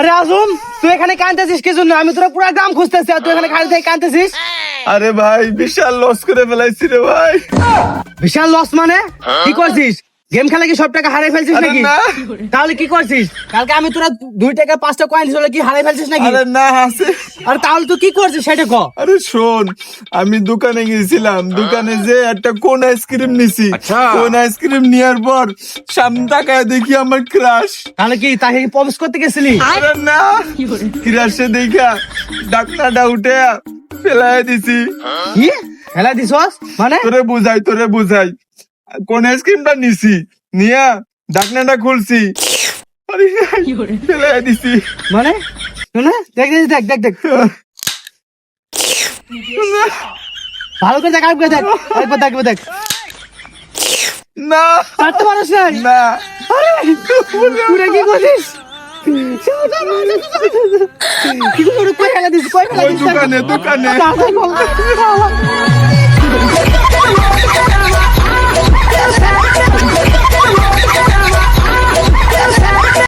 আরে আজম, তুই এখানে কাঁদতেছিস কি জন্য? আমি তোরা পুরো গ্রাম খুঁজতেছি আর তুই এখানে খালি থেকে কাঁদতেছিস। আরে ভাই বিশাল লস করে ফেলাইছি রে ভাই। বিশাল লস মানে? কি করছিস? গেম খেলা কি সব টাকা হারিয়ে ফেলছিস আরে নাকি? না। তাহলে কি করছিস? কালকে আমি তোরা 2 টাকা 5টা কয়েন দিছিল কি হারিয়ে ফেলছিস নাকি? আরে না হাসে। আর তাহলে তুই কি করছিস সেটা ক। আরে শোন, আমি দোকানে গেছিলাম, দোকানে যে একটা কোন আইসক্রিম নিছি। কোন আইসক্রিম নেওয়ার পর সামনে তাকায় দেখি আমার ক্রাশ। তাহলে কি তাকে প্রপোজ করতে গেছিলি? আরে না, ক্রাশে দেখা ডাকনাটা উঠে ফেলাই দিছি। কি খেলা দিছস মানে? তোরে বুঝাই কোন আইসক্রিমটা নিছি, নিয়া ডাকনাটা খুলছি, আরে ফেলাই দিছি। মানে শুনে দেখ দেখ দেখ দেখ ভালো করে দেখ, আরেকবার দেখ, আরেকবার দেখ, দেখ না চারটে মানুষ নাই। না, তুই কি করছিস? কি করে কই ফেলা দিস? কই ফেলা ওই দিস? দোকানে। তাড়াতাড়ি বল।